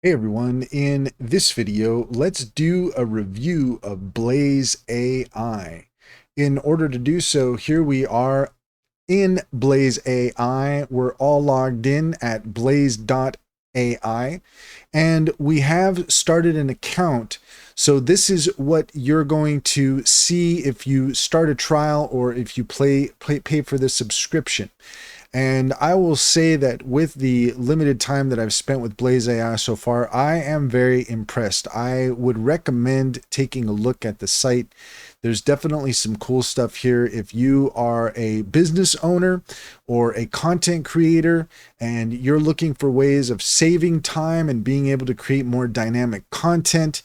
Hey everyone, in this video, let's do a review of Blaze AI. In order to do so, here we are in Blaze AI. We're all logged in at blaze.ai and we have started an account. So this is what you're going to see if you start a trial or if you pay for the subscription. And I will say that with the limited time that I've spent with Blaze AI so far, I am very impressed. I would recommend taking a look at the site. There's definitely some cool stuff here. If you are a business owner or a content creator and you're looking for ways of saving time and being able to create more dynamic content,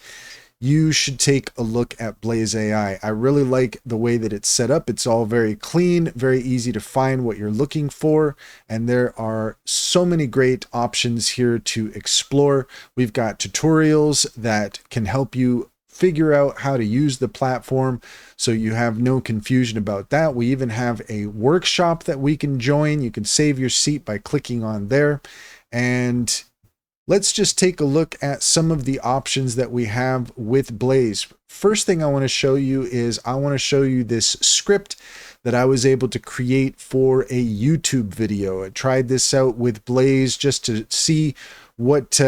you should take a look at Blaze AI. I really like the way that it's set up. It's all very clean, very easy to find what you're looking for, and there are so many great options here to explore. We've got tutorials that can help you figure out how to use the platform so you have no confusion about that. We even have a workshop that we can join. You can save your seat by clicking on there. And let's just take a look at some of the options that we have with Blaze. First thing I want to show you is I want to show you this script that I was able to create for a YouTube video. I tried this out with Blaze just to see what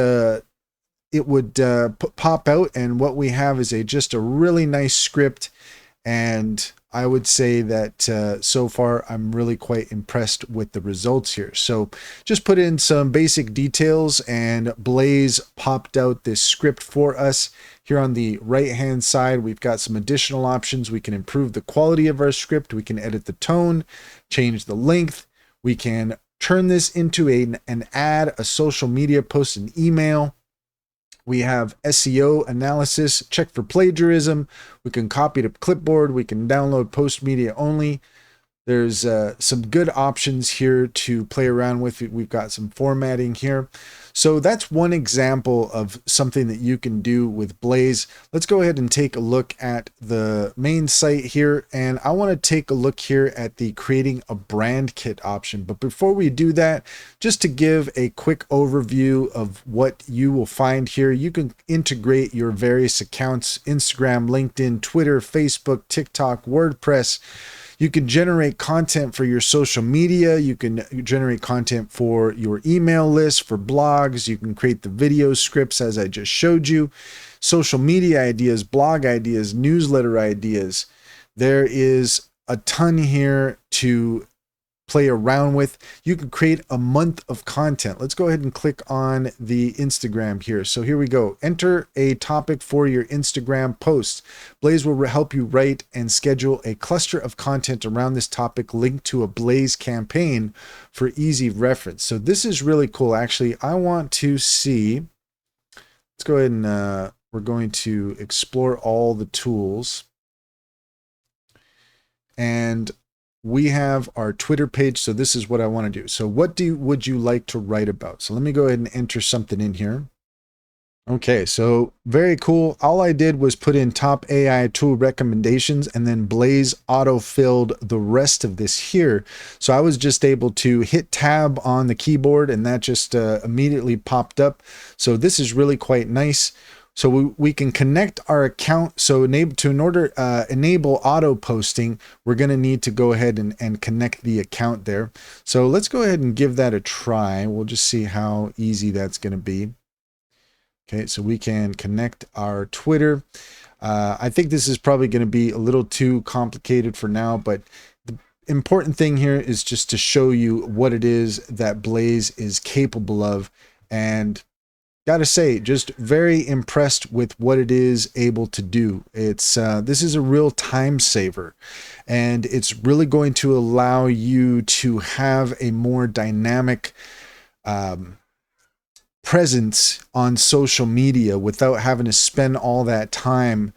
it would pop out, and what we have is just a really nice script, and I would say that so far I'm really quite impressed with the results here. So just put in some basic details and Blaze popped out this script for us. Here on the right hand side, we've got some additional options. We can improve the quality of our script. We can edit the tone, change the length. We can turn this into an ad, a social media post, an email. We have SEO analysis, check for plagiarism. We can copy to clipboard. We can download post media only. There's some good options here to play around with. We've got some formatting here. So that's one example of something that you can do with Blaze. Let's go ahead and take a look at the main site here. And I want to take a look here at the creating a brand kit option. But before we do that, just to give a quick overview of what you will find here, you can integrate your various accounts: Instagram, LinkedIn, Twitter, Facebook, TikTok, WordPress. You can generate content for your social media. You can generate content for your email list, for blogs. You can create the video scripts as I just showed you. Social media ideas, blog ideas, newsletter ideas. There is a ton here to play around with. You can create a month of content. Let's go ahead and click on the Instagram here. So here we go. Enter a topic for your Instagram post. Blaze will help you write and schedule a cluster of content around this topic linked to a Blaze campaign for easy reference. So this is really cool. Actually, I want to see, let's go ahead and we're going to explore all the tools. And we have our Twitter page. So this is what I want to do. So what would you like to write about? So let me go ahead and enter something in here. Okay, so very cool. All I did was put in top AI tool recommendations, and then Blaze auto-filled the rest of this here. So I was just able to hit tab on the keyboard and that just immediately popped up. So this is really quite nice. So we can connect our account. So in order to enable auto posting, we're going to need to go ahead and connect the account there. So let's go ahead and give that a try. We'll just see how easy that's going to be. Okay, so we can connect our Twitter. I think this is probably going to be a little too complicated for now, but the important thing here is just to show you what it is that Blaze is capable of. And gotta say, just very impressed with what it is able to do. It's this is a real time saver, and it's really going to allow you to have a more dynamic presence on social media without having to spend all that time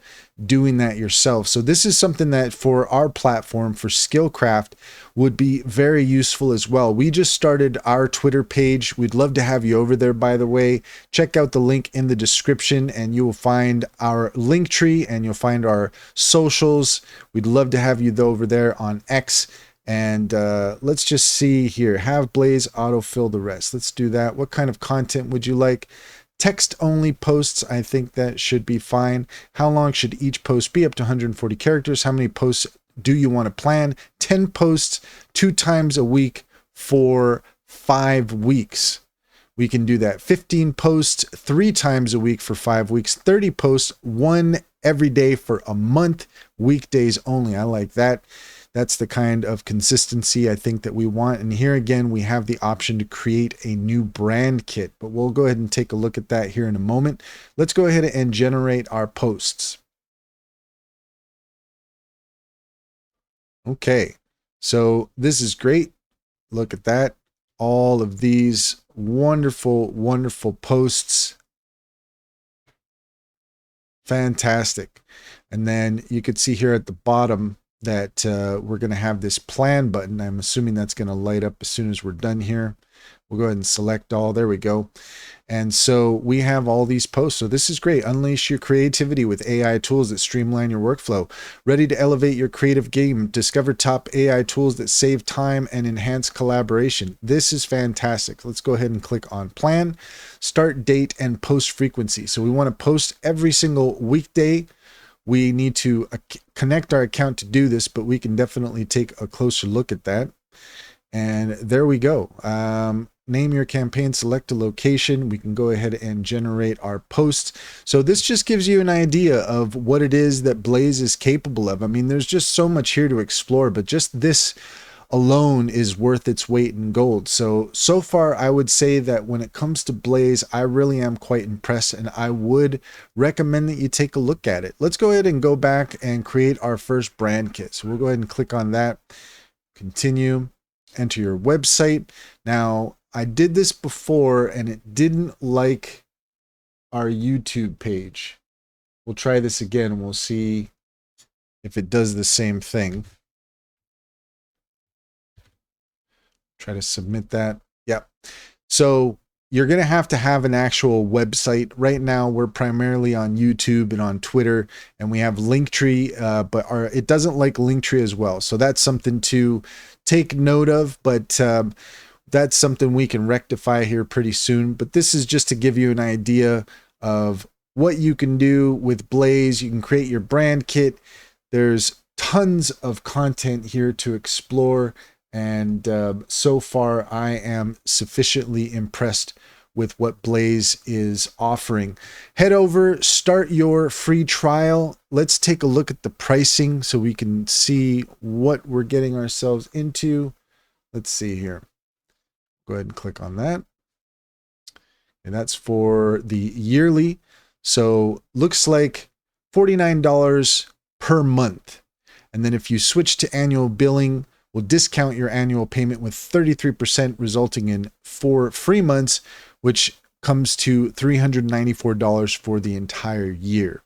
doing that yourself. So this is something that for our platform, for Skillcraft, would be very useful as well. We just started our Twitter page. We'd love to have you over there, by the way. Check out the link in the description and you will find our link tree and you'll find our socials. We'd love to have you over there on X. And let's just see here. Have Blaze autofill the rest. Let's do that. What kind of content would you like? Text only posts, I think that should be fine. How long should each post be? Up to 140 characters. How many posts do you want to plan? 10 posts 2 times a week for 5 weeks. We can do that. 15 posts 3 times a week for 5 weeks. 30 posts, 1 every day for a month. Weekdays only. I like that. That's the kind of consistency I think that we want. And here again, we have the option to create a new brand kit, but we'll go ahead and take a look at that here in a moment. Let's go ahead and generate our posts. Okay, so this is great. Look at that. All of these wonderful, wonderful posts. Fantastic. And then you could see here at the bottom that we're going to have this plan button. I'm assuming that's going to light up as soon as we're done here. We'll go ahead and select all. There we go. And so we have all these posts. So this is great. Unleash your creativity with AI tools that streamline your workflow. Ready to elevate your creative game. Discover top AI tools that save time and enhance collaboration. This is fantastic. Let's go ahead and click on plan, start date, and post frequency. So we want to post every single weekday. We need to connect our account to do this, but we can definitely take a closer look at that. And there we go. Name your campaign, select a location. We can go ahead and generate our posts. So this just gives you an idea of what it is that Blaze is capable of. I mean, there's just so much here to explore, but just this alone is worth its weight in gold. So far, I would say that when it comes to Blaze, I really am quite impressed, and I would recommend that you take a look at it. Let's go ahead and go back and create our first brand kit. So we'll go ahead and click on that, continue, enter your website. Now, I did this before and it didn't like our YouTube page. We'll try this again and we'll see if it does the same thing. Try to submit that. Yep. So you're going to have an actual website. Right now, we're primarily on YouTube and on Twitter, and we have Linktree, but it doesn't like Linktree as well. So that's something to take note of, but that's something we can rectify here pretty soon. But this is just to give you an idea of what you can do with Blaze. You can create your brand kit. There's tons of content here to explore. And so far, I am sufficiently impressed with what Blaze is offering. Head over, start your free trial. Let's take a look at the pricing so we can see what we're getting ourselves into. Let's see here. Go ahead and click on that. And that's for the yearly. So looks like $49 per month. And then if you switch to annual billing, we'll discount your annual payment with 33%, resulting in 4 free months, which comes to $394 for the entire year.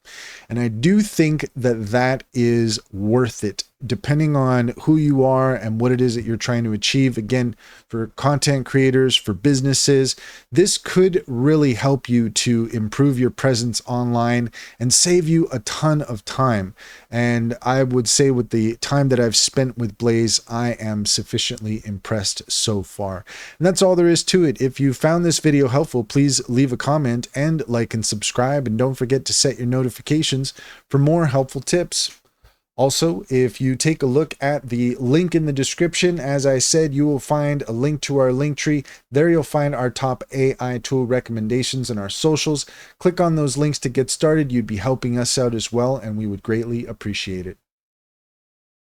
And I do think that that is worth it, depending on who you are and what it is that you're trying to achieve. Again, for content creators, for businesses, this could really help you to improve your presence online and save you a ton of time. And I would say with the time that I've spent with Blaze, I am sufficiently impressed so far. And that's all there is to it. If you found this video helpful, please leave a comment and like and subscribe. And don't forget to set your notifications for more helpful tips. Also, if you take a look at the link in the description, as I said, you will find a link to our Linktree. There you'll find our top AI tool recommendations and our socials. Click on those links to get started. You'd be helping us out as well, and we would greatly appreciate it.